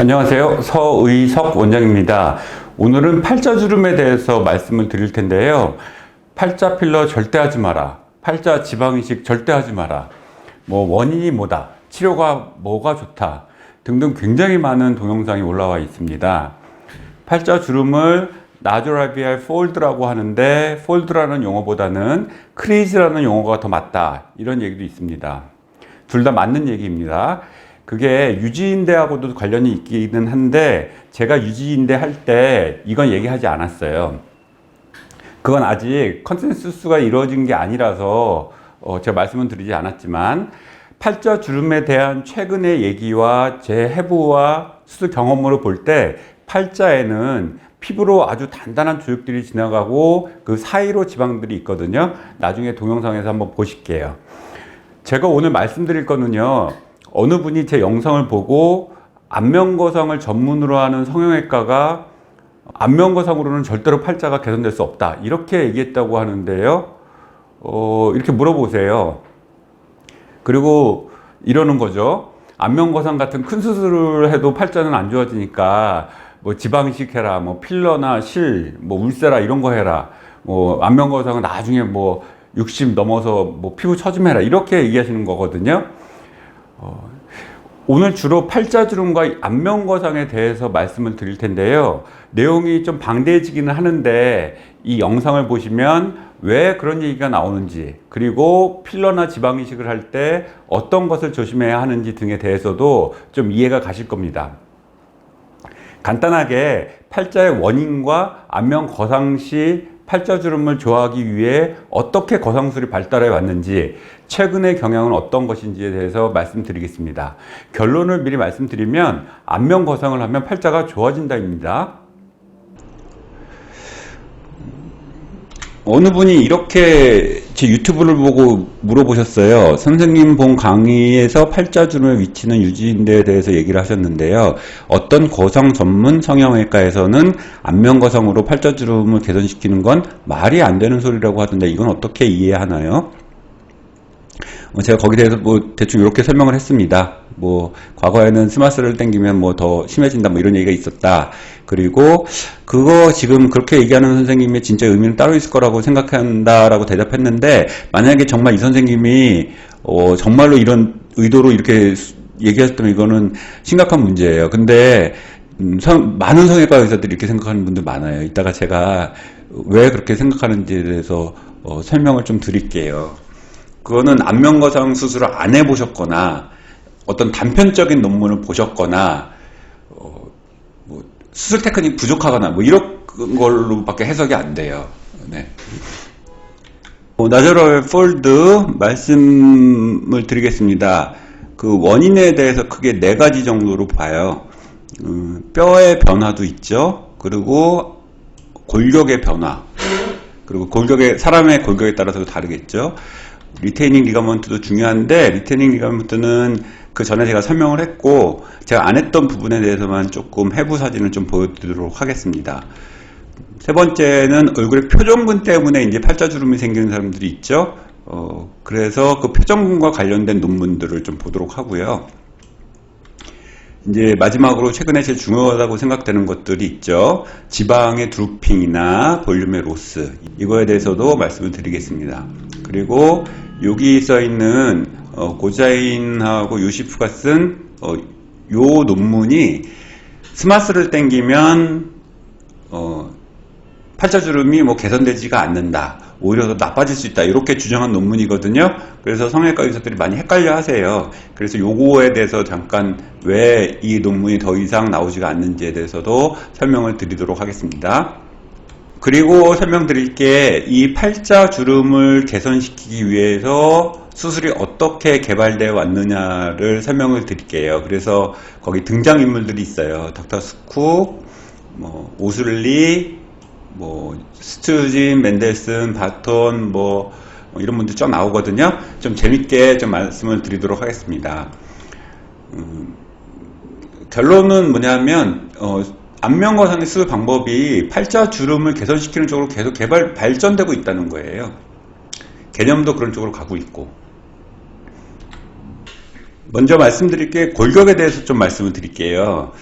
안녕하세요. 서의석 원장입니다. 오늘은 팔자주름에 대해서 말씀을 드릴 텐데요. 팔자 필러 절대 하지 마라. 팔자 지방이식 절대 하지 마라. 원인이 뭐다. 치료가 뭐가 좋다. 등등 굉장히 많은 동영상이 올라와 있습니다. 팔자주름을 나주라비알 폴드라고 하는데 폴드라는 용어보다는 크리즈라는 용어가 더 맞다. 이런 얘기도 있습니다. 둘 다 맞는 얘기입니다. 그게 유지인대하고도 관련이 있기는 한데 제가 유지인대 할 때 이건 얘기하지 않았어요. 그건 아직 컨센서스가 이루어진 게 아니라서 제가 말씀은 드리지 않았지만 팔자주름에 대한 최근의 얘기와 제 해부와 수술 경험으로 볼 때 팔자에는 피부로 아주 단단한 조직들이 지나가고 그 사이로 지방들이 있거든요. 나중에 동영상에서 한번 보실게요. 제가 오늘 말씀드릴 거는요. 어느 분이 제 영상을 보고 안면거상을 전문으로 하는 성형외과가 안면거상으로는 절대로 팔자가 개선될 수 없다. 이렇게 얘기했다고 하는데요. 이렇게 물어보세요. 그리고 이러는 거죠. 안면거상 같은 큰 수술을 해도 팔자는 안 좋아지니까 지방이식 해라, 필러나 실, 울세라 이런 거 해라. 안면거상은 나중에 60 넘어서 피부 처짐 해라. 이렇게 얘기하시는 거거든요. 오늘 주로 팔자주름과 안면거상에 대해서 말씀을 드릴 텐데요. 내용이 좀 방대해지기는 하는데 이 영상을 보시면 왜 그런 얘기가 나오는지, 그리고 필러나 지방이식을 할 때 어떤 것을 조심해야 하는지 등에 대해서도 좀 이해가 가실 겁니다. 간단하게 팔자의 원인과 안면거상 시 팔자주름을 조화하기 위해 어떻게 거상술이 발달해 왔는지, 최근의 경향은 어떤 것인지에 대해서 말씀드리겠습니다. 결론을 미리 말씀드리면 안면거상을 하면 팔자가 좋아진다입니다. 어느 분이 이렇게 제 유튜브를 보고 물어보셨어요. 선생님 본 강의에서 팔자주름의 위치는 유지인대에 대해서 얘기를 하셨는데요. 어떤 거상 전문 성형외과에서는 안면거상으로 팔자주름을 개선시키는 건 말이 안 되는 소리라고 하던데 이건 어떻게 이해하나요? 제가 거기에 대해서 대충 이렇게 설명을 했습니다. 과거에는 스마스를 당기면 더 심해진다 이런 얘기가 있었다. 그리고 그거 지금 그렇게 얘기하는 선생님의 진짜 의미는 따로 있을 거라고 생각한다라고 대답했는데, 만약에 정말 이 선생님이 정말로 이런 의도로 이렇게 얘기하셨다면 이거는 심각한 문제예요. 근데 많은 성형외과 의사들이 이렇게 생각하는 분들 많아요. 이따가 제가 왜 그렇게 생각하는지에 대해서 설명을 좀 드릴게요. 그거는 안면거상 수술을 안 해보셨거나 어떤 단편적인 논문을 보셨거나 수술 테크닉 부족하거나 이런 걸로밖에 해석이 안 돼요. 네. 나주럴 폴드 말씀을 드리겠습니다. 그 원인에 대해서 크게 4가지 정도로 봐요. 뼈의 변화도 있죠. 그리고 골격의 변화, 그리고 사람의 골격에 따라서 다르겠죠. 리테이닝 리가먼트도 중요한데, 리테이닝 리가먼트는 그 전에 제가 설명을 했고 제가 안 했던 부분에 대해서만 조금 해부 사진을 좀 보여드리도록 하겠습니다. 세 번째는 얼굴의 표정근 때문에 이제 팔자주름이 생기는 사람들이 있죠. 그래서 그 표정근과 관련된 논문들을 좀 보도록 하고요. 이제 마지막으로 최근에 제일 중요하다고 생각되는 것들이 있죠. 지방의 드루핑이나 볼륨의 로스, 이거에 대해서도 말씀을 드리겠습니다. 그리고 여기 써있는 고자인하고 요시프가 쓴 요 논문이 스마스를 당기면 팔자주름이 개선되지가 않는다, 오히려 더 나빠질 수 있다, 이렇게 주장한 논문이거든요. 그래서 성형외과 의사들이 많이 헷갈려 하세요. 그래서 요거에 대해서 잠깐 왜 이 논문이 더 이상 나오지가 않는지에 대해서도 설명을 드리도록 하겠습니다. 그리고 설명드릴 게, 이 팔자주름을 개선시키기 위해서 수술이 어떻게 개발되어 왔느냐를 설명을 드릴게요. 그래서 거기 등장인물들이 있어요. 닥터 스쿠, 오슬리, 스튜진, 맨델슨, 바톤, 이런 분들 쫙 나오거든요. 좀 재밌게 좀 말씀을 드리도록 하겠습니다. 결론은 뭐냐면, 안면거상의 수술 방법이 팔자주름을 개선시키는 쪽으로 계속 발전되고 있다는 거예요. 개념도 그런 쪽으로 가고 있고. 먼저 말씀드릴 게 골격에 대해서 좀 말씀을 드릴게요.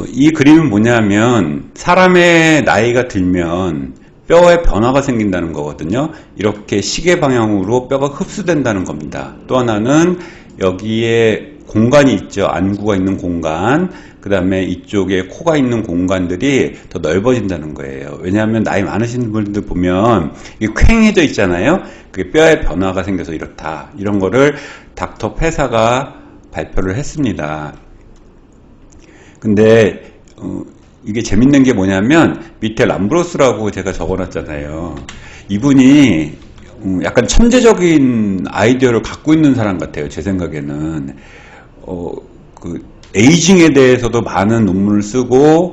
이 그림은 뭐냐면 사람의 나이가 들면 뼈에 변화가 생긴다는 거거든요. 이렇게 시계 방향으로 뼈가 흡수된다는 겁니다. 또 하나는 여기에 공간이 있죠. 안구가 있는 공간, 그 다음에 이쪽에 코가 있는 공간들이 더 넓어진다는 거예요. 왜냐하면 나이 많으신 분들 보면 이게 퀭해져 있잖아요. 그게 뼈에 변화가 생겨서 이렇다. 이런 거를 닥터 페사가 발표를 했습니다. 근데 이게 재밌는 게 뭐냐면 밑에 람브로스라고 제가 적어놨잖아요. 이분이 약간 천재적인 아이디어를 갖고 있는 사람 같아요. 제 생각에는 그 에이징에 대해서도 많은 논문을 쓰고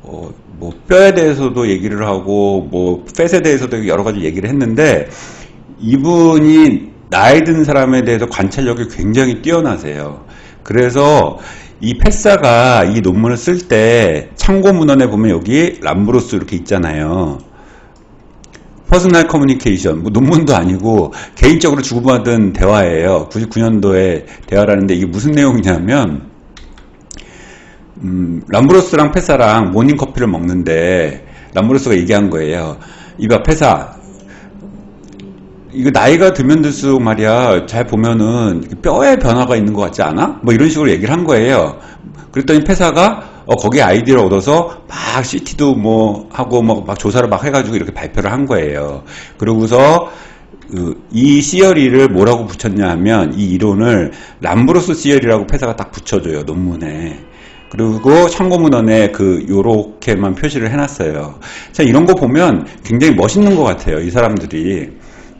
뭐 뼈에 대해서도 얘기를 하고 뭐 팻에 대해서도 여러 가지 얘기를 했는데 이분이 나이 든 사람에 대해서 관찰력이 굉장히 뛰어나세요. 그래서 이 페사가 이 논문을 쓸 때 참고 문헌에 보면 여기 람브로스 이렇게 있잖아요. 퍼스널 커뮤니케이션, 뭐 논문도 아니고 개인적으로 주고받은 대화예요. 99년도에 대화라는데 이게 무슨 내용이냐면 람브로스랑 페사랑 모닝커피를 먹는데 람브로스가 얘기한 거예요. 이봐 페사, 이거 나이가 들면 들수록 말이야 잘 보면은 뼈에 변화가 있는 것 같지 않아? 뭐 이런 식으로 얘기를 한 거예요. 그랬더니 페사가 거기에 아이디어를 얻어서 막 CT도 뭐 하고 막 조사를 막 해가지고 이렇게 발표를 한 거예요. 그러고서 이 시어리를 뭐라고 붙였냐 하면 이 이론을 람브로스 시어리라고 페사가 딱 붙여줘요 논문에. 그리고 참고문헌에 요렇게만 표시를 해놨어요. 자, 이런 거 보면 굉장히 멋있는 것 같아요. 이 사람들이.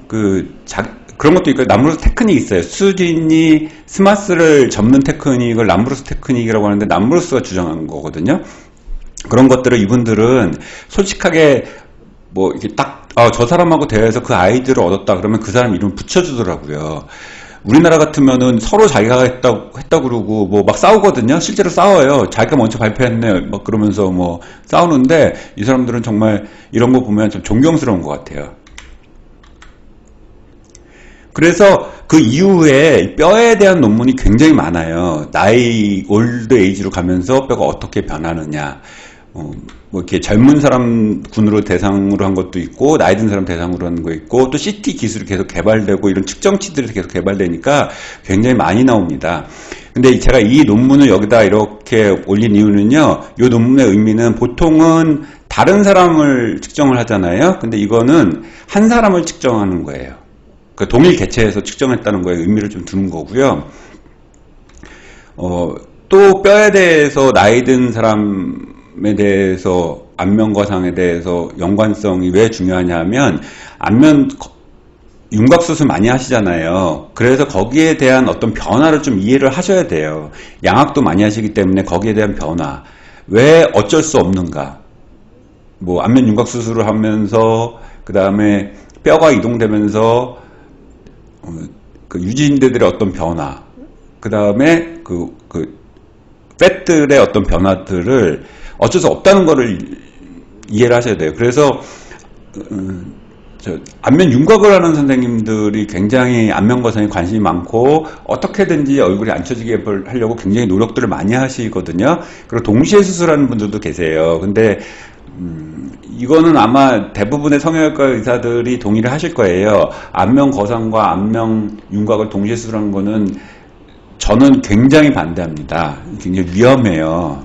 그런 것도 있고, 람브로스 테크닉이 있어요. 수진이 스마스를 접는 테크닉을 람브로스 테크닉이라고 하는데, 람브로스가 주장한 거거든요. 그런 것들을 이분들은 솔직하게, 뭐, 이렇게 딱, 저 사람하고 대화해서 그 아이디어를 얻었다. 그러면 그 사람 이름 붙여주더라고요. 우리나라 같으면은 서로 자기가 했다 그러고, 뭐, 막 싸우거든요. 실제로 싸워요. 자기가 먼저 발표했네. 막 그러면서 뭐, 싸우는데, 이 사람들은 정말 이런 거 보면 좀 존경스러운 것 같아요. 그래서 그 이후에 뼈에 대한 논문이 굉장히 많아요. 올드 에이지로 가면서 뼈가 어떻게 변하느냐. 뭐 이렇게 젊은 사람 군으로 대상으로 한 것도 있고, 나이 든 사람 대상으로 한 거 있고, 또 CT 기술이 계속 개발되고, 이런 측정치들이 계속 개발되니까 굉장히 많이 나옵니다. 근데 제가 이 논문을 여기다 이렇게 올린 이유는요, 이 논문의 의미는 보통은 다른 사람을 측정을 하잖아요. 근데 이거는 한 사람을 측정하는 거예요. 그 동일 개체에서 측정했다는 거에 의미를 좀 두는 거고요. 또 뼈에 대해서 나이 든 사람에 대해서 안면거상에 대해서 연관성이 왜 중요하냐 하면 안면 윤곽수술 많이 하시잖아요. 그래서 거기에 대한 어떤 변화를 좀 이해를 하셔야 돼요. 양악도 많이 하시기 때문에 거기에 대한 변화. 왜 어쩔 수 없는가. 뭐 안면 윤곽수술을 하면서 그 다음에 뼈가 이동되면서 그 유지인대들의 어떤 변화, 그 다음에 팻들의 어떤 변화들을 어쩔 수 없다는 거를 이해를 하셔야 돼요. 그래서 안면 윤곽을 하는 선생님들이 굉장히 안면거상에 관심이 많고 어떻게든지 얼굴이 안 처지게 하려고 굉장히 노력들을 많이 하시거든요. 그리고 동시에 수술하는 분들도 계세요. 근데 이거는 아마 대부분의 성형외과 의사들이 동의를 하실 거예요. 안면 거상과 안면 윤곽을 동시에 수술하는 거는 저는 굉장히 반대합니다. 굉장히 위험해요.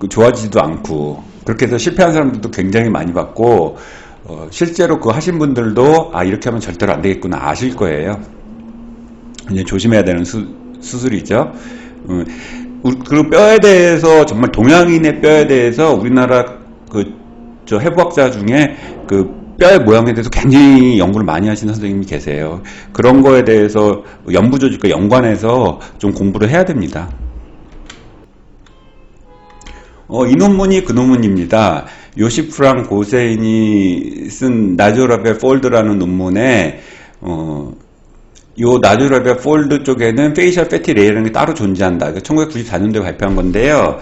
좋아지지도 않고. 그렇게 해서 실패한 사람들도 굉장히 많이 봤고, 실제로 그거 하신 분들도 이렇게 하면 절대로 안 되겠구나 아실 거예요. 이제 조심해야 되는 수술이죠. 그리고 뼈에 대해서 정말 동양인의 뼈에 대해서 우리나라 해부학자 중에 뼈의 모양에 대해서 굉장히 연구를 많이 하시는 선생님이 계세요. 그런 거에 대해서 연부조직과 연관해서 좀 공부를 해야 됩니다. 이 논문이 그 논문입니다. 요시프랑 고세인이 쓴 나주럴베 폴드라는 논문에 요 나주럴베 폴드 쪽에는 페이셜 패티 레이라는 게 따로 존재한다. 1994년도에 발표한 건데요.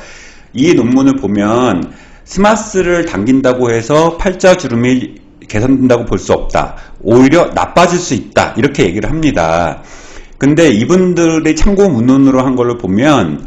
이 논문을 보면 스마스를 당긴다고 해서 팔자주름이 개선된다고 볼 수 없다. 오히려 나빠질 수 있다. 이렇게 얘기를 합니다. 근데 이분들의 참고 문헌으로 한 걸로 보면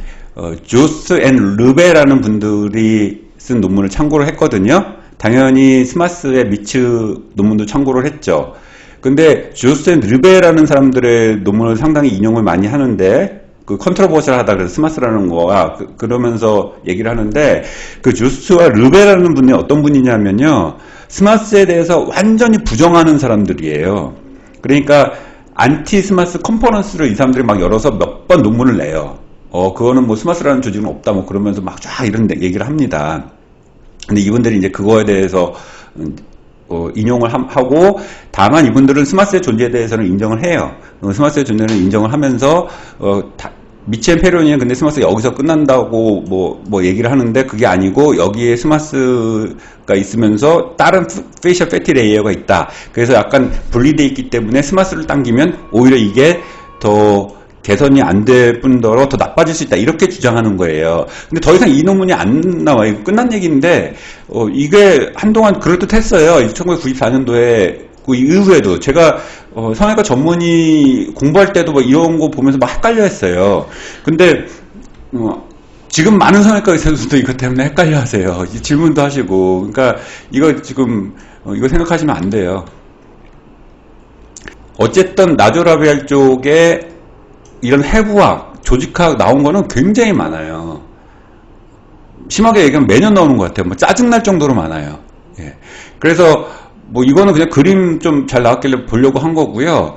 조스 앤 르베라는 분들이 쓴 논문을 참고를 했거든요. 당연히 스마스의 미츠 논문도 참고를 했죠. 근데 조스 앤 르베라는 사람들의 논문을 상당히 인용을 많이 하는데, 그 컨트로버셜하다 그래서 스마스라는 거와 그러면서 얘기를 하는데, 그 조스와 르베라는 분이 어떤 분이냐면요, 스마스에 대해서 완전히 부정하는 사람들이에요. 그러니까 안티 스마스 컨퍼런스를 이 사람들이 막 열어서 몇 번 논문을 내요. 그거는 뭐 스마스라는 조직은 없다 뭐 그러면서 막 쫙 이런 얘기를 합니다. 근데 이분들이 이제 그거에 대해서 인용을 하고, 다만 이분들은 스마스의 존재에 대해서는 인정을 해요. 스마스의 존재는 인정을 하면서 미치 앤 페리온이는 근데 스마스가 여기서 끝난다고 뭐 얘기를 하는데, 그게 아니고 여기에 스마스가 있으면서 다른 페이셜 패티 레이어가 있다. 그래서 약간 분리되어 있기 때문에 스마스를 당기면 오히려 이게 더 개선이 안 될 뿐더러 더 나빠질 수 있다. 이렇게 주장하는 거예요. 근데 더 이상 이 논문이 안 나와요. 끝난 얘기인데, 이게 한동안 그럴듯했어요. 1994년도에 그 이후에도 제가 성형외과 전문의 공부할 때도 뭐 이런 거 보면서 막 헷갈려 했어요. 근데 지금 많은 성형외과 의사들도 이것 때문에 헷갈려 하세요. 질문도 하시고. 그러니까 이거 지금 이거 생각하시면 안 돼요. 어쨌든 나조라비알 쪽에 이런 해부학, 조직학 나온 거는 굉장히 많아요. 심하게 얘기하면 매년 나오는 것 같아요. 뭐 짜증날 정도로 많아요. 예. 그래서 뭐 이거는 그냥 그림 좀 잘 나왔길래 보려고 한 거고요.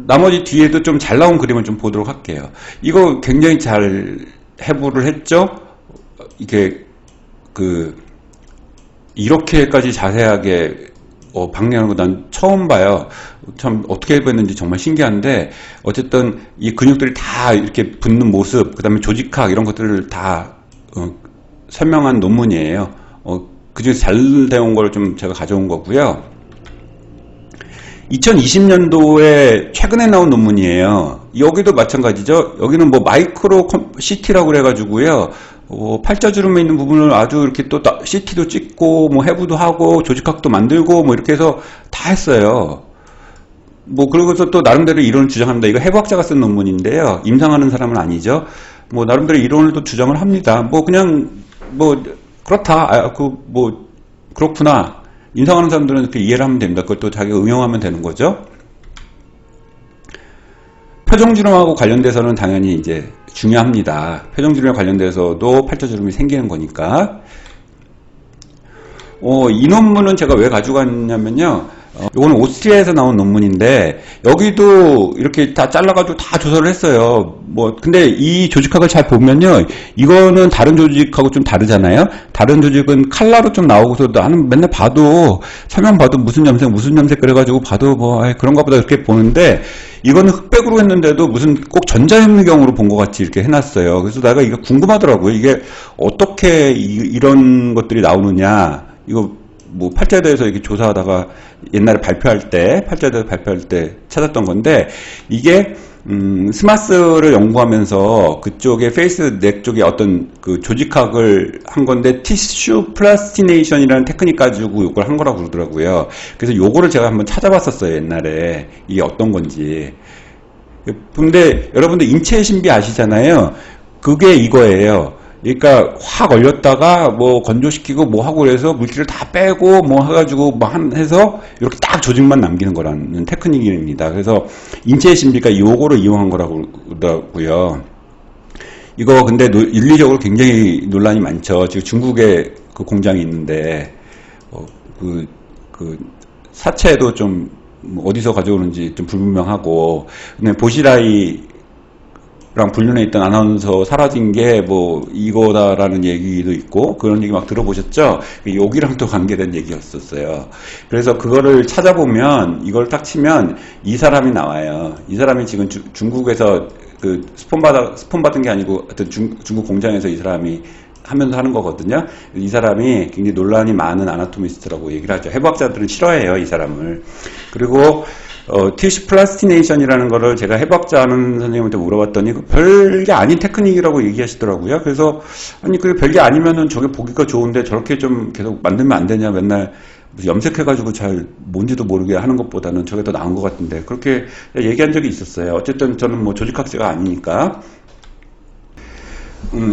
나머지 뒤에도 좀 잘 나온 그림을 좀 보도록 할게요. 이거 굉장히 잘 해부를 했죠. 이게 이렇게까지 자세하게 방내하는 거 난 처음 봐요. 참 어떻게 해봤는지 정말 신기한데, 어쨌든 이 근육들이 다 이렇게 붙는 모습, 그 다음에 조직학 이런 것들을 다 설명한 논문이에요. 그중에서 잘 되어 온 걸 좀 제가 가져온 거고요. 2020년도에 최근에 나온 논문이에요. 여기도 마찬가지죠. 여기는 뭐 마이크로 CT라고 그래가지고요. 팔자주름에 있는 부분을 아주 이렇게 또 CT도 찍고 뭐 해부도 하고 조직학도 만들고 뭐 이렇게 해서 다 했어요. 뭐 그러고서 또 나름대로 이론을 주장합니다. 이거 해부학자가 쓴 논문인데요. 임상하는 사람은 아니죠. 뭐 나름대로 이론을 또 주장을 합니다. 뭐 그냥 뭐 그렇다. 그렇구나. 임상하는 사람들은 이렇게 이해를 하면 됩니다. 그걸 또 자기가 응용하면 되는 거죠. 표정주름하고 관련돼서는 당연히 이제 중요합니다. 표정주름에 관련돼서도 팔자주름이 생기는 거니까. 이 논문은 제가 왜 가져갔냐면요. 이거는 오스트리아에서 나온 논문인데, 여기도 이렇게 다 잘라가지고 다 조사를 했어요. 근데 이 조직학을 잘 보면요. 이거는 다른 조직하고 좀 다르잖아요. 다른 조직은 칼라로 좀 나오고서 나는 맨날 봐도, 설명 봐도 무슨 염색 그래가지고 봐도 그런가 보다 이렇게 보는데, 이거는 흑백으로 했는데도 무슨 꼭 전자현미경으로 본 것 같이 이렇게 해놨어요. 그래서 내가 이게 궁금하더라고요. 이게 어떻게 이런 것들이 나오느냐. 이거 팔자에 대해서 이렇게 조사하다가 옛날에 팔자에 대해서 발표할 때 찾았던 건데, 이게 스마스를 연구하면서 그쪽에 페이스 넥 쪽에 어떤 그 조직학을 한 건데, 티슈 플라스티네이션이라는 테크닉 가지고 이걸 한 거라고 그러더라고요. 그래서 요거를 제가 한번 찾아봤었어요, 옛날에. 이게 어떤 건지. 근데 여러분들 인체의 신비 아시잖아요. 그게 이거예요. 그러니까 확 얼렸다가 뭐 건조시키고 뭐 하고 그래서 물질을 다 빼고 뭐 해가지고 뭐 해서 이렇게 딱 조직만 남기는 거라는 테크닉입니다. 그래서 인체의 신비가 요거를 이용한 거라고 그러더라고요. 이거 근데 윤리적으로 굉장히 논란이 많죠. 지금 중국에 그 공장이 있는데 사체도 좀 어디서 가져오는지 좀 불분명하고, 근데 보시라이 랑 불륜에 있던 아나운서 사라진 게 이거다라는 얘기도 있고, 그런 얘기 막 들어보셨죠? 여기랑 또 관계된 얘기였었어요. 그래서 그거를 찾아보면, 이걸 딱 치면 이 사람이 나와요. 이 사람이 지금 중국에서 스폰 받은 게 아니고 하여튼 중국 공장에서 이 사람이 하면서 하는 거거든요. 이 사람이 굉장히 논란이 많은 아나토미스트라고 얘기를 하죠. 해부학자들은 싫어해요, 이 사람을. 그리고 티슈 플라스티네이션이라는 거를 제가 해봤자 하는 선생님한테 물어봤더니 그 별게 아닌 테크닉이라고 얘기하시더라고요. 그래서 아니 그게 별게 아니면은 저게 보기가 좋은데 저렇게 좀 계속 만들면 안 되냐, 맨날 염색해가지고 잘 뭔지도 모르게 하는 것보다는 저게 더 나은 것 같은데, 그렇게 얘기한 적이 있었어요. 어쨌든 저는 뭐 조직학자가 아니니까.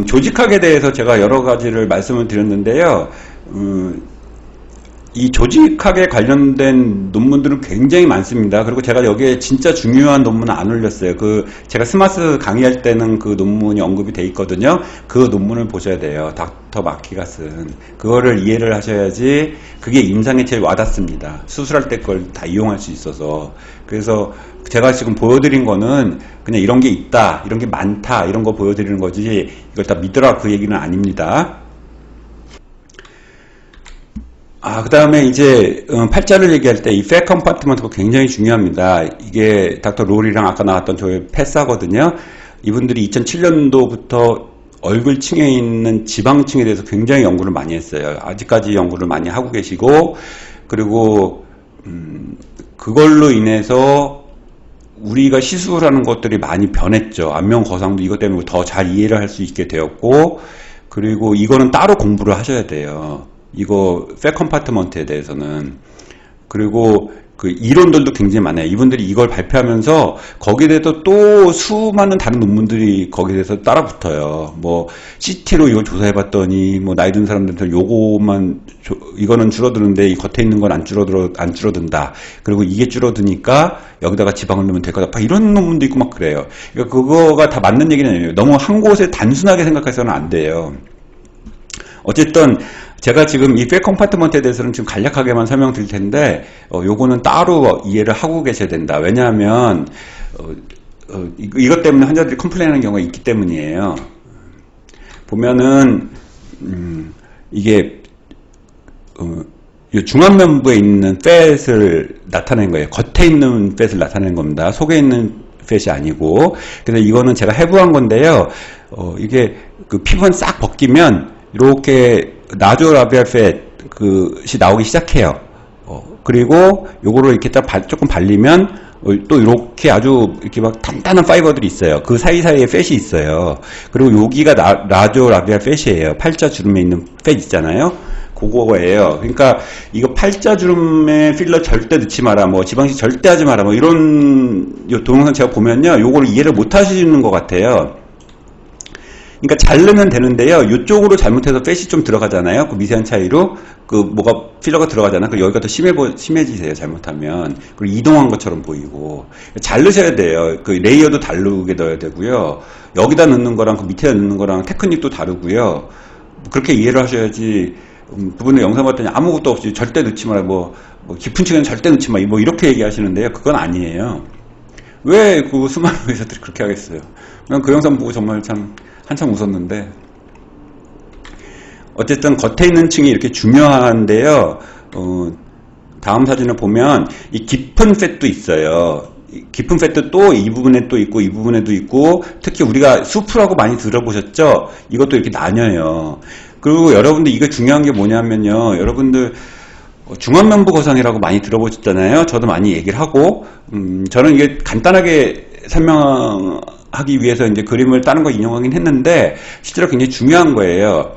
조직학에 대해서 제가 여러 가지를 말씀을 드렸는데요. 이 조직학에 관련된 논문들은 굉장히 많습니다. 그리고 제가 여기에 진짜 중요한 논문은 안 올렸어요. 제가 스마스 강의할 때는 그 논문이 언급이 돼 있거든요. 그 논문을 보셔야 돼요. 닥터 마키가 쓴. 그거를 이해를 하셔야지 그게 임상에 제일 와닿습니다. 수술할 때 그걸 다 이용할 수 있어서. 그래서 제가 지금 보여드린 거는 그냥 이런 게 있다, 이런 게 많다, 이런 거 보여드리는 거지, 이걸 다 믿으라 그 얘기는 아닙니다. 그 다음에 이제 팔자를 얘기할 때 이 팻 컴파트먼트가 굉장히 중요합니다. 이게 닥터 롤이랑 아까 나왔던 저의 패사거든요. 이분들이 2007년도부터 얼굴층에 있는 지방층에 대해서 굉장히 연구를 많이 했어요. 아직까지 연구를 많이 하고 계시고, 그리고 그걸로 인해서 우리가 시술하는 것들이 많이 변했죠. 안면 거상도 이것 때문에 더 잘 이해를 할 수 있게 되었고, 그리고 이거는 따로 공부를 하셔야 돼요. 이거 팻 컴파트먼트에 대해서는. 그리고 그 이론들도 굉장히 많아요. 이분들이 이걸 발표하면서 거기에 대해서 또 수많은 다른 논문들이 거기에 대해서 따라 붙어요. 뭐 CT로 이걸 조사해봤더니 뭐 나이 든 사람들한테 요거만 이거는 줄어드는데 이 겉에 있는 건 안 줄어든다. 그리고 이게 줄어드니까 여기다가 지방을 넣으면 될 거다. 막 이런 논문도 있고 막 그래요. 그러니까 그거가 다 맞는 얘기는 아니에요. 너무 한 곳에 단순하게 생각해서는 안 돼요. 어쨌든 제가 지금 이 팻 컴파트먼트에 대해서는 지금 간략하게만 설명드릴 텐데, 요거는 따로 이해를 하고 계셔야 된다. 왜냐하면 이것 때문에 환자들이 컴플레인하는 경우가 있기 때문이에요. 보면은 이게 중안면부에 있는 팻을 나타낸 거예요. 겉에 있는 팻을 나타낸 겁니다. 속에 있는 팻이 아니고. 그래서 이거는 제가 해부한 건데요. 이게 그 피부가 싹 벗기면 이렇게 나조라비알 팻이 나오기 시작해요. 그리고 요거를 이렇게 딱 조금 발리면 또 이렇게 아주 이렇게 막 단단한 파이버들이 있어요. 그 사이사이에 팻이 있어요. 그리고 여기가 나조라비알 팻이에요. 팔자 주름에 있는 팻 있잖아요. 그거예요. 그러니까 이거 팔자 주름에 필러 절대 넣지 마라, 뭐 지방식 절대 하지 마라, 뭐 이런 동영상 제가 보면요, 요거를 이해를 못 하시는 것 같아요. 그러니까 자르면 되는데요. 이쪽으로 잘못해서 팻이 좀 들어가잖아요. 그 미세한 차이로 뭐가 필러가 들어가잖아요. 그 여기가 더 심해지세요. 잘못하면. 그리고 이동한 것처럼 보이고. 자르셔야 돼요. 그 레이어도 다르게 넣어야 되고요. 여기다 넣는 거랑 그 밑에다 넣는 거랑 테크닉도 다르고요. 그렇게 이해를 하셔야지. 그분의 영상 봤더니 아무것도 없이 절대 넣지 마라, 뭐 깊은 층에는 절대 넣지 마, 뭐 이렇게 얘기하시는데요. 그건 아니에요. 왜 그 수많은 의사들이 그렇게 하겠어요? 그냥 그 영상 보고 정말 한참 웃었는데, 어쨌든 겉에 있는 층이 이렇게 중요한데요. 다음 사진을 보면 이 깊은 팻도 있어요. 깊은 팻도 또 이 부분에 또 있고 이 부분에도 있고, 특히 우리가 수프라고 많이 들어보셨죠? 이것도 이렇게 나뉘어요. 그리고 여러분들 이거 중요한 게 뭐냐면요, 여러분들 중안면부 거상이라고 많이 들어보셨잖아요. 저도 많이 얘기를 하고, 저는 이게 간단하게 설명하기 위해서 이제 그림을 다른 거 인용하긴 했는데, 실제로 굉장히 중요한 거예요.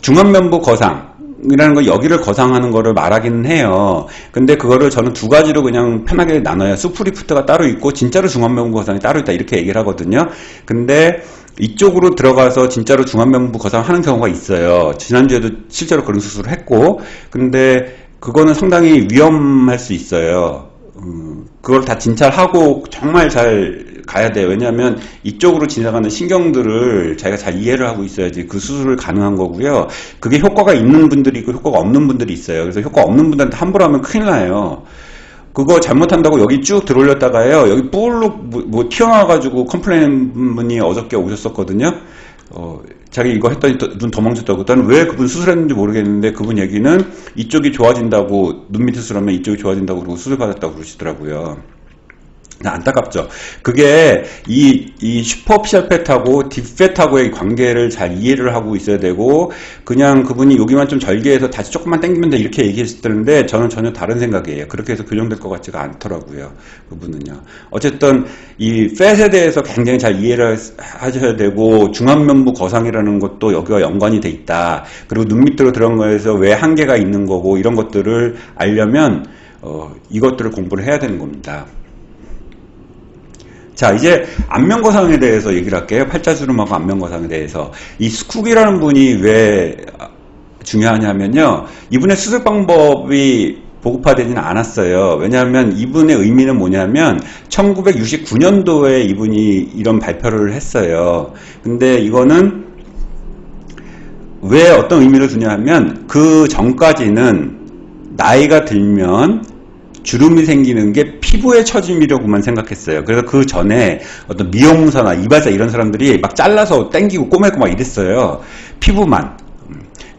중안면부 거상이라는 거, 여기를 거상하는 거를 말하기는 해요. 근데 그거를 저는 두 가지로 그냥 편하게 나눠요. 수프리프트가 따로 있고 진짜로 중안면부 거상이 따로 있다, 이렇게 얘기를 하거든요. 근데 이쪽으로 들어가서 진짜로 중안면부 거상 하는 경우가 있어요. 지난주에도 실제로 그런 수술을 했고, 근데 그거는 상당히 위험할 수 있어요. 그걸 다 진찰하고 정말 잘 가야 돼요. 왜냐하면 이쪽으로 지나가는 신경들을 자기가 잘 이해를 하고 있어야지 그 수술을 가능한 거고요. 그게 효과가 있는 분들이 있고 효과가 없는 분들이 있어요. 그래서 효과 없는 분들한테 함부로 하면 큰일 나요. 그거 잘못한다고 여기 쭉 들어올렸다가요, 여기 뿔룩 튀어나와가지고 컴플레인 분이 어저께 오셨었거든요. 자기 이거 했더니 눈 더 망쳤다고. 나는 왜 그분 수술했는지 모르겠는데, 그분 얘기는 이쪽이 좋아진다고, 눈 밑에 수술하면 이쪽이 좋아진다고 그러고 수술 받았다고 그러시더라고요. 안타깝죠. 그게 이 슈퍼피셜 팻하고 딥팻하고의 관계를 잘 이해를 하고 있어야 되고, 그냥 그분이 여기만 좀 절개해서 다시 조금만 당기면 돼 이렇게 얘기했었는데 저는 전혀 다른 생각이에요. 그렇게 해서 교정될 것 같지가 않더라고요. 그분은요. 어쨌든 이 팻에 대해서 굉장히 잘 이해를 하셔야 되고, 중안면부 거상이라는 것도 여기와 연관이 돼 있다. 그리고 눈 밑으로 들어간 거에서 왜 한계가 있는 거고, 이런 것들을 알려면 이것들을 공부를 해야 되는 겁니다. 자, 이제 안면거상에 대해서 얘기를 할게요. 팔자주름하고 안면거상에 대해서. 이 스쿡이라는 분이 왜 중요하냐면요, 이분의 수술 방법이 보급화되지는 않았어요. 왜냐하면 이분의 의미는 뭐냐면 1969년도에 이분이 이런 발표를 했어요. 근데 이거는 왜 어떤 의미를 두냐 하면, 그 전까지는 나이가 들면 주름이 생기는 게 피부에 처짐이라고만 생각했어요. 그래서 그 전에 어떤 미용사나 이발사 이런 사람들이 막 잘라서 땡기고 꼬매고 막 이랬어요. 피부만.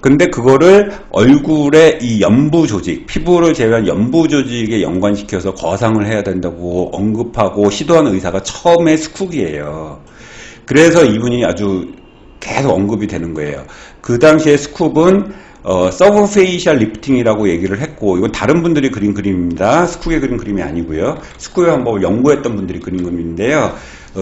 근데 그거를 얼굴에 이 연부 조직, 피부를 제외한 연부 조직에 연관시켜서 거상을 해야 된다고 언급하고 시도하는 의사가 처음에 스쿡이에요. 그래서 이분이 아주 계속 언급이 되는 거예요. 그 당시에 스쿱은 서브페이셜 리프팅이라고 얘기를 했고, 이건 다른 분들이 그린 그림입니다. 스쿡이 그린 그림이 아니고요. 스쿡의 방법을 연구했던 분들이 그린 그림인데요.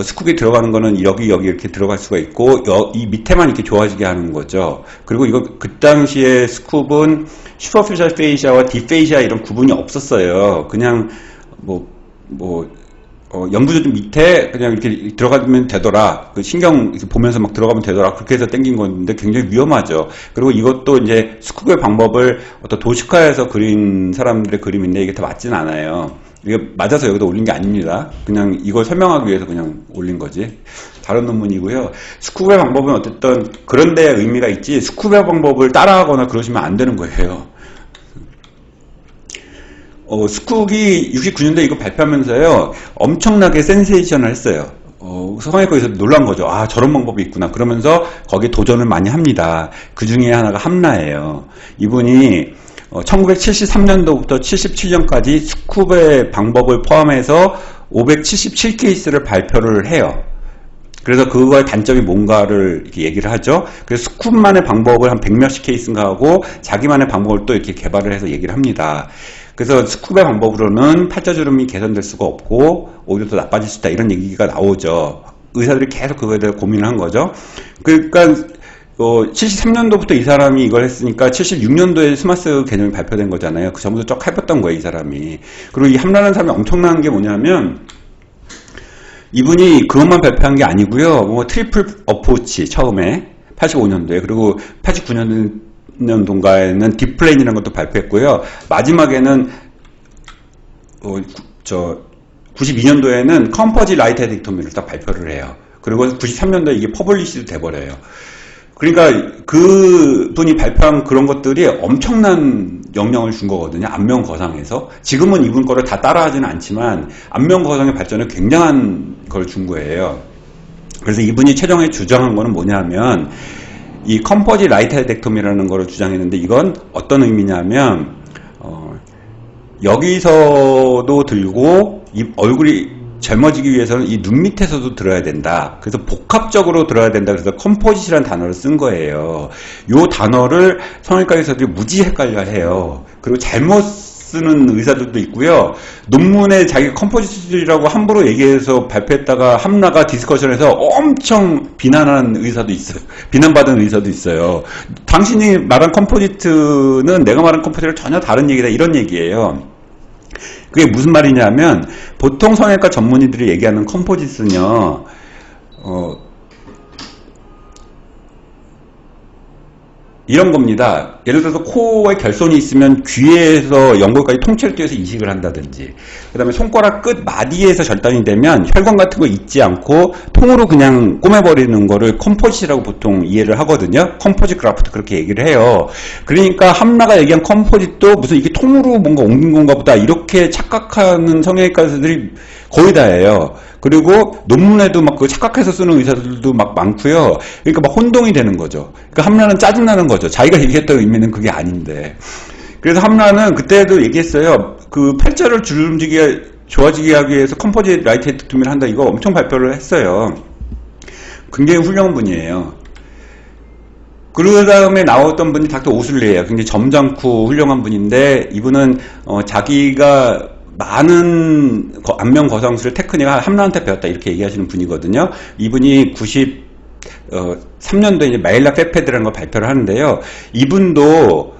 스쿡이 들어가는 거는 여기 이렇게 들어갈 수가 있고, 이 밑에만 이렇게 좋아지게 하는 거죠. 그리고 이거 그 당시에 스쿱은 슈퍼피셜 페이시아와 딥페이시아 이런 구분이 없었어요. 그냥 연부조직 밑에 그냥 이렇게 들어가면 되더라. 그 신경 보면서 막 들어가면 되더라. 그렇게 해서 땡긴 건데 굉장히 위험하죠. 그리고 이것도 이제 스쿡의 방법을 어떤 도식화해서 그린 사람들의 그림인데 이게 다 맞진 않아요. 이게 맞아서 여기다 올린 게 아닙니다. 그냥 이걸 설명하기 위해서 그냥 올린 거지. 다른 논문이고요. 스쿱의 방법은 어쨌든 그런 데에 의미가 있지, 스쿱의 방법을 따라하거나 그러시면 안 되는 거예요. 스쿡이 69년도에 이거 발표하면서요, 엄청나게 센세이션을 했어요. 성형외과에서 놀란 거죠. 아, 저런 방법이 있구나. 그러면서 거기에 도전을 많이 합니다. 그 중에 하나가 함라예요. 이분이 1973년도부터 77년까지 스쿱의 방법을 포함해서 577케이스를 발표를 해요. 그래서 그거의 단점이 뭔가를 이렇게 얘기를 하죠. 그래서 스쿱만의 방법을 한 100몇십 케이스인가 하고 자기만의 방법을 또 이렇게 개발을 해서 얘기를 합니다. 그래서 스쿱의 방법으로는 팔자주름이 개선될 수가 없고 오히려 더 나빠질 수 있다, 이런 얘기가 나오죠. 의사들이 계속 그거에 대해 고민을 한 거죠. 그러니까 73년도부터 이 사람이 이걸 했으니까 76년도에 스마스 개념이 발표된 거잖아요. 그 전부터 쭉 해봤던 거예요, 이 사람이. 그리고 이 함라는 사람이 엄청난 게 뭐냐면, 이분이 그것만 발표한 게 아니고요. 트리플 어프로치 처음에 85년도에, 그리고 89년도인가에는 딥플레인이라는 것도 발표했고요. 마지막에는 92년도에는 컴퍼지 라이트 헤드액토미를 딱 발표를 해요. 그리고 93년도에 이게 퍼블리시도 돼버려요. 그러니까 그 분이 발표한 그런 것들이 엄청난 영향을 준 거거든요. 안면 거상에서. 지금은 이분 거를 다 따라하지는 않지만 안면 거상의 발전에 굉장한 걸 준 거예요. 그래서 이분이 최종에 주장한 거는 뭐냐면, 이 컴포지 라이트 헤드액토미라는 거를 주장했는데, 이건 어떤 의미냐면, 여기서도 들고 이 얼굴이 젊어지기 위해서는 이 눈 밑에서도 들어야 된다. 그래서 복합적으로 들어야 된다. 그래서 컴포짓이라는 단어를 쓴 거예요. 요 단어를 성형외과 의사들이 무지 헷갈려 해요. 그리고 잘못 쓰는 의사들도 있고요. 논문에 자기 컴포짓이라고 함부로 얘기해서 발표했다가 함라가 디스커션에서 엄청 비난하는 의사도 있어요. 비난받은 의사도 있어요. 당신이 말한 컴포지트는 내가 말한 컴포지트랑 전혀 다른 얘기다, 이런 얘기예요. 그게 무슨 말이냐면, 보통 성형외과 전문의들이 얘기하는 컴포짓은요, 이런 겁니다. 예를 들어서 코에 결손이 있으면 귀에서 연골까지 통째로 띄어서 이식을 한다든지, 그 다음에 손가락 끝 마디에서 절단이 되면 혈관 같은 거 있지 않고 통으로 그냥 꼬매버리는 거를 컴포짓이라고 보통 이해를 하거든요. 컴포짓 그라프트 그렇게 얘기를 해요. 그러니까 함라가 얘기한 컴포짓도 무슨 이게 통으로 뭔가 옮긴 건가 보다, 이렇게 착각하는 성형외과 의사들이 거의 다예요. 그리고 논문에도 막 그 착각해서 쓰는 의사들도 막 많고요. 그러니까 막 혼동이 되는 거죠. 그러니까 함라는 짜증나는 거죠. 자기가 얘기했던 의미는 그게 아닌데. 그래서 함라는 그때도 얘기했어요. 그 팔자를 줄넘기게 좋아지게 하기 위해서 컴포짓 라이트 헤드툼을 한다, 이거 엄청 발표를 했어요. 굉장히 훌륭한 분이에요. 그 다음에 나왔던 분이 닥터 오슬리예요. 굉장히 점잖고 훌륭한 분인데, 이분은 자기가 많은 안면 거상술의 테크닉을 함라한테 배웠다, 이렇게 얘기하시는 분이거든요. 이분이 93년도에 이제 마일라 페페드라는 걸 발표를 하는데요. 이분도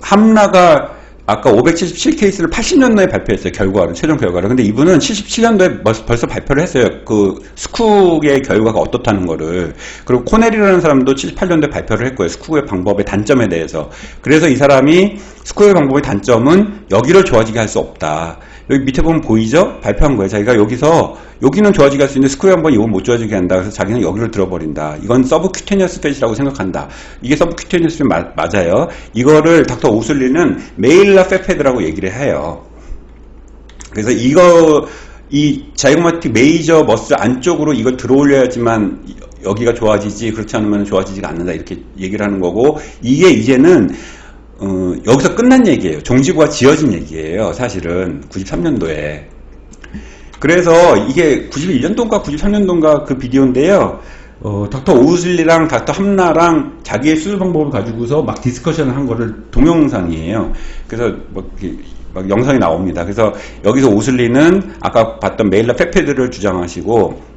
함라가 아까 577케이스를 80년도에 발표했어요. 결과를, 최종 결과를. 근데 이분은 77년도에 벌써 발표를 했어요. 그 스쿡의 결과가 어떻다는 거를. 그리고 코넬이라는 사람도 78년도에 발표를 했고요. 스쿡의 방법의 단점에 대해서. 그래서 이 사람이 스쿡의 방법의 단점은 여기를 좋아지게 할 수 없다. 여기 밑에 보면 보이죠? 발표한 거예요. 자기가 여기는 좋아지게 할 수 있는데 스크류 한번 이건 못 좋아지게 한다. 그래서 자기는 여기를 들어버린다. 이건 서브큐테니어스 팻이라고 생각한다. 이게 서브큐테니어스 맞아요. 이거를 닥터 오슬리는 메일라 페페드라고 얘기를 해요. 그래서 이 자이고마틱 메이저 머슬 안쪽으로 이걸 들어올려야지만 여기가 좋아지지, 그렇지 않으면 좋아지지가 않는다, 이렇게 얘기를 하는 거고, 이게 이제는 여기서 끝난 얘기예요. 종지부가 지어진 얘기예요. 사실은 93년도에. 그래서 이게 91년도인가 93년도인가 그 비디오인데요. 닥터 오슬리랑 닥터 함나랑 자기의 수술 방법을 가지고서 막 디스커션을 한 거를 동영상이에요. 그래서 막 영상이 나옵니다. 그래서 여기서 오슬리는 아까 봤던 메일라 페페드를 주장하시고,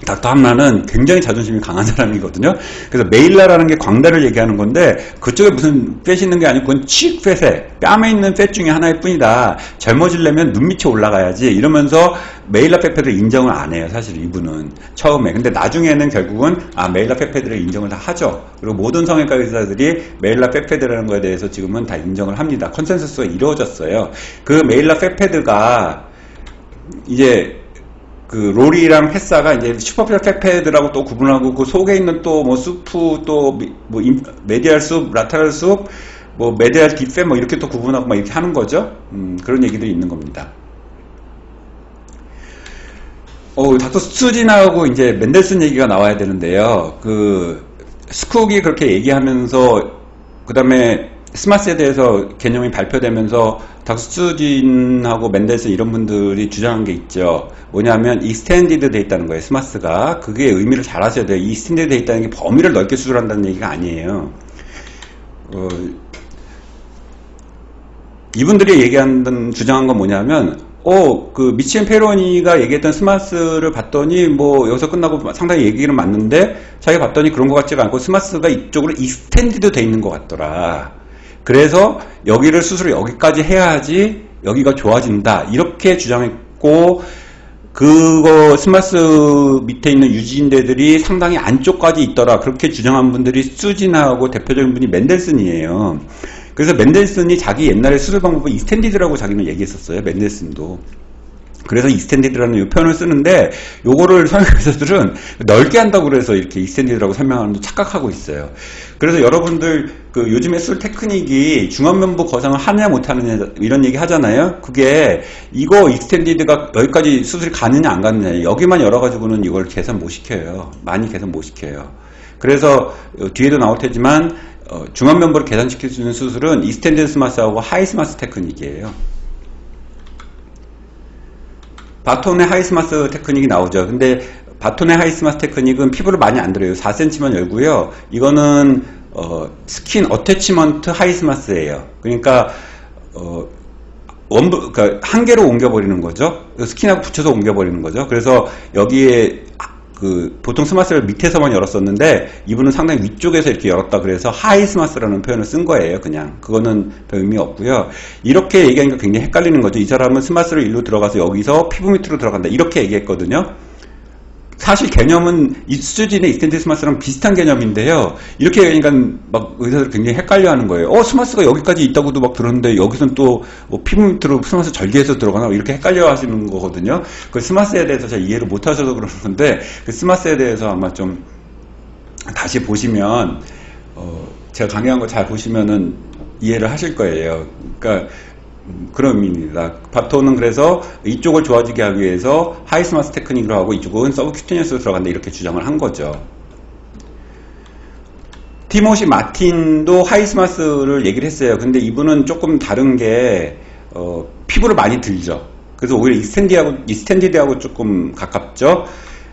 닥터 함라는 굉장히 자존심이 강한 사람이거든요. 그래서 메일라라는 게 광대를 얘기하는 건데, 그쪽에 무슨 팻이 있는 게 아니고 그건 치 팻에 뺨에 있는 팻 중에 하나일 뿐이다. 젊어지려면 눈 밑이 올라가야지, 이러면서 메일라 페페드를 인정을 안 해요. 사실 이분은 처음에. 근데 나중에는 결국은 메일라 페페드를 인정을 다 하죠. 그리고 모든 성형외과 의사들이 메일라 페페드라는 거에 대해서 지금은 다 인정을 합니다. 컨센서스가 이루어졌어요. 그 메일라 페페드가 이제 그 로리랑 패사가 이제 슈퍼필러 페페드라고 또 구분하고, 그 속에 있는 또 뭐 수프, 또 뭐 메디알 숲, 라테랄 숲, 뭐 메디알 딥페 뭐 이렇게 또 구분하고 막 이렇게 하는 거죠. 그런 얘기들이 있는 겁니다. 닥터 스튜진하고 이제 맨델슨 얘기가 나와야 되는데요. 그 스쿡이 그렇게 얘기하면서, 그 다음에 스마스에 대해서 개념이 발표되면서 닥터 스튜진하고 맨델슨 이런 분들이 주장한 게 있죠. 뭐냐면 익스텐디드 돼 있다는 거예요. 스마스가. 그게 의미를 잘 하셔야 돼요. 익스텐디드 돼 있다는 게 범위를 넓게 수술한다는 얘기가 아니에요. 이분들이 얘기하는, 주장한 건 뭐냐면, 그 미치엔 페로니가 얘기했던 스마스를 봤더니 뭐 여기서 끝나고 상당히 얘기는 맞는데, 자기가 봤더니 그런 것 같지가 않고 스마스가 이쪽으로 익스텐디드 돼 있는 것 같더라. 그래서 여기를 수술을 여기까지 해야지 여기가 좋아진다, 이렇게 주장했고, 그거 스마스 밑에 있는 유지인대들이 상당히 안쪽까지 있더라, 그렇게 주장한 분들이 스튜진하고 대표적인 분이 맨델슨이에요. 그래서 맨델슨이 자기 옛날에 수술 방법을 익스텐디드라고 자기는 얘기했었어요. 맨델슨도. 그래서 익스텐디드라는 이 표현을 쓰는데, 요거를 성형외과들은 넓게 한다고 그래서 이렇게 익스텐디드라고 설명하는 거 착각하고 있어요. 그래서 여러분들 그 요즘에 수술 테크닉이 중안면부 거상을 하느냐 못하느냐 이런 얘기 하잖아요. 그게 이거 익스텐디드가 여기까지 수술이 가느냐 안 가느냐, 여기만 열어가지고는 이걸 개선 못 시켜요. 많이 개선 못 시켜요. 그래서 뒤에도 나올 테지만 중안면부를 개선시킬 수 있는 수술은 익스텐디드 스마스하고 하이 스마스 테크닉이에요. 바톤의 하이스마스 테크닉이 나오죠. 근데 바톤의 하이스마스 테크닉은 피부를 많이 안 들어요. 4cm만 열고요. 이거는 스킨 어태치먼트 하이스마스예요. 그러니까 그러니까 한 개로 옮겨버리는 거죠. 스킨하고 붙여서 옮겨버리는 거죠. 그래서 여기에 보통 스마스를 밑에서만 열었었는데, 이분은 상당히 위쪽에서 이렇게 열었다 그래서 하이스마스라는 표현을 쓴 거예요. 그냥 그거는 별 의미 없고요. 이렇게 얘기하니까 굉장히 헷갈리는 거죠. 이 사람은 스마스를 일로 들어가서 여기서 피부 밑으로 들어간다, 이렇게 얘기했거든요. 사실 개념은 이 스튜진의 익스텐디드 스마스랑 비슷한 개념인데요. 이렇게 얘기하니까 막 의사들 굉장히 헷갈려 하는 거예요. 스마스가 여기까지 있다고도 막 들었는데 여기서는 또 피부 밑으로 스마스 절개해서 들어가나, 이렇게 헷갈려 하시는 거거든요. 그 스마스에 대해서 잘 이해를 못 하셔서 그러는 건데, 그 스마스에 대해서 아마 좀 다시 보시면, 제가 강의한 거 잘 보시면은 이해를 하실 거예요. 그러니까 그런 의미입니다. 바톤은 그래서 이쪽을 좋아지게 하기 위해서 하이스마스 테크닉으로 하고, 이쪽은 서브큐테니어스로 들어간다, 이렇게 주장을 한 거죠. 티모시 마틴도 하이스마스를 얘기를 했어요. 근데 이분은 조금 다른 게 피부를 많이 들죠. 그래서 오히려 이스텐디드하고 조금 가깝죠.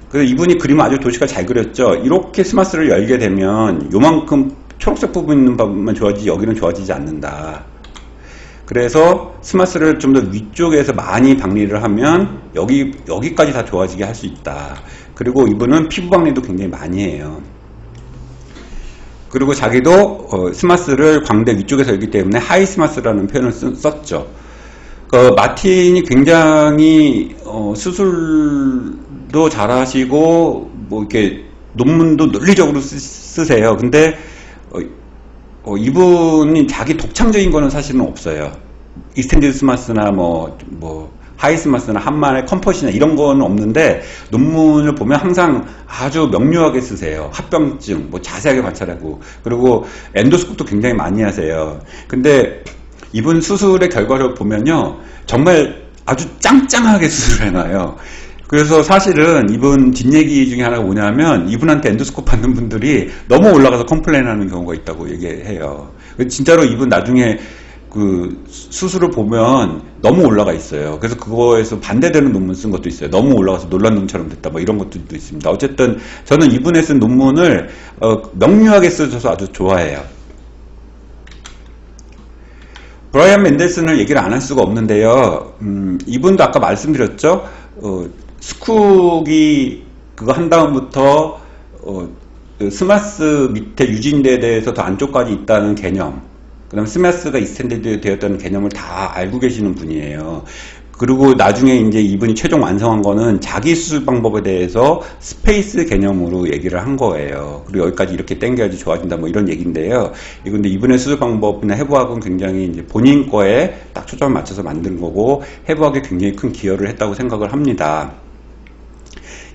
그래서 이분이 그림을 아주 도식화 잘 그렸죠. 이렇게 스마스를 열게 되면 요만큼 초록색 부분 있는 부분만 좋아지지 여기는 좋아지지 않는다. 그래서 스마스를 좀 더 위쪽에서 많이 박리를 하면 여기까지 다 좋아지게 할 수 있다. 그리고 이분은 피부 박리도 굉장히 많이 해요. 그리고 자기도 스마스를 광대 위쪽에서 열기 때문에 하이 스마스라는 표현을 썼죠. 마틴이 굉장히 수술도 잘하시고 뭐 이렇게 논문도 논리적으로 쓰세요. 근데 이분이 자기 독창적인 거는 사실은 없어요. 이스텐디드 스마스나 뭐 하이 스마스나 한만의 컴포시나 이런 거는 없는데 논문을 보면 항상 아주 명료하게 쓰세요. 합병증 뭐 자세하게 관찰하고 그리고 엔도스코프도 굉장히 많이 하세요. 근데 이분 수술의 결과를 보면요 정말 아주 짱짱하게 수술을 해놔요. 그래서 사실은 이분 뒷얘기 중에 하나가 뭐냐면 이분한테 엔도스코프 받는 분들이 너무 올라가서 컴플레인 하는 경우가 있다고 얘기해요. 진짜로 이분 나중에 그 수술을 보면 너무 올라가 있어요. 그래서 그거에서 반대되는 논문 쓴 것도 있어요. 너무 올라가서 놀란 놈처럼 됐다 뭐 이런 것도 있습니다. 어쨌든 저는 이분의 쓴 논문을 명료하게 써줘서 아주 좋아해요. 브라이언 맨델슨을 얘기를 안 할 수가 없는데요. 이분도 아까 말씀드렸죠. 스쿡이 그거 한 다음부터 그 스마스 밑에 유진대에 대해서 더 안쪽까지 있다는 개념, 그 다음 스마스가 이스텐디드 되었다는 개념을 다 알고 계시는 분이에요. 그리고 나중에 이제 이분이 최종 완성한 거는 자기 수술 방법에 대해서 스페이스 개념으로 얘기를 한 거예요. 그리고 여기까지 이렇게 당겨야지 좋아진다 뭐 이런 얘기인데요. 근데 이분의 수술 방법이나 해부학은 굉장히 이제 본인 거에 딱 초점을 맞춰서 만든 거고 해부학에 굉장히 큰 기여를 했다고 생각을 합니다.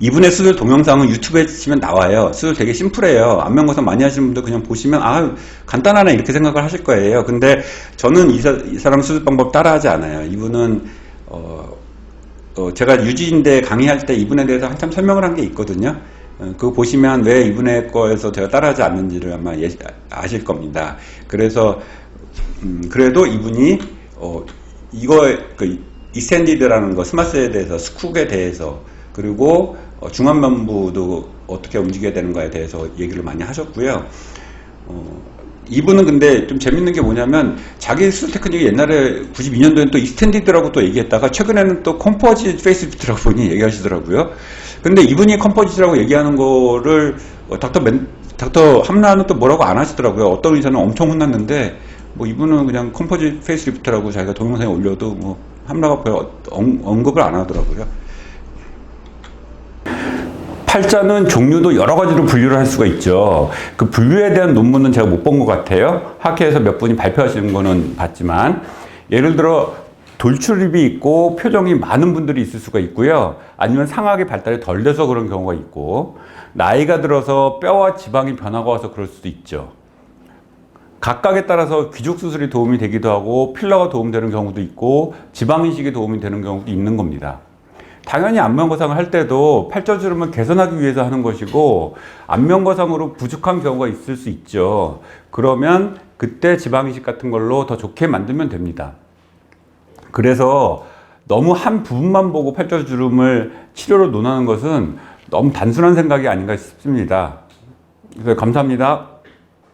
이분의 수술 동영상은 유튜브에 치면 나와요. 수술 되게 심플해요. 안면거상 많이 하시는 분들 그냥 보시면 아 간단하네 이렇게 생각을 하실 거예요. 근데 저는 이 사람 수술 방법 따라하지 않아요. 이분은 제가 유지인대 강의할 때 이분에 대해서 한참 설명을 한 게 있거든요. 그거 보시면 왜 이분의 거에서 제가 따라하지 않는지를 아마 아실 겁니다. 그래서 그래도 이분이 이스텐디드라는 거 스마스에 대해서 스쿡에 대해서 그리고 중안면부도 어떻게 움직여야 되는가에 대해서 얘기를 많이 하셨고요. 이분은 근데 좀 재밌는 게 뭐냐면 자기 수술 테크닉이 옛날에 92년도에는 또 이스텐디드라고 또 얘기했다가 최근에는 또 컴포지트 페이스리프트라고 본인이 얘기하시더라고요. 근데 이분이 컴포지트라고 얘기하는 거를 닥터 함라는 또 뭐라고 안 하시더라고요. 어떤 의사는 엄청 혼났는데 뭐 이분은 그냥 컴포지트 페이스리프트라고 자기가 동영상에 올려도 뭐 함라가 별 언급을 안 하더라고요. 팔자는 종류도 여러 가지로 분류를 할 수가 있죠. 그 분류에 대한 논문은 제가 못 본 것 같아요. 학회에서 몇 분이 발표하시는 거는 봤지만 예를 들어 돌출입이 있고 표정이 많은 분들이 있을 수가 있고요. 아니면 상악의 발달이 덜 돼서 그런 경우가 있고 나이가 들어서 뼈와 지방이 변화가 와서 그럴 수도 있죠. 각각에 따라서 귀족 수술이 도움이 되기도 하고 필러가 도움되는 경우도 있고 지방이식이 도움이 되는 경우도 있는 겁니다. 당연히 안면거상을 할 때도 팔자주름을 개선하기 위해서 하는 것이고 안면거상으로 부족한 경우가 있을 수 있죠. 그러면 그때 지방이식 같은 걸로 더 좋게 만들면 됩니다. 그래서 너무 한 부분만 보고 팔자주름을 치료로 논하는 것은 너무 단순한 생각이 아닌가 싶습니다. 그래서 감사합니다.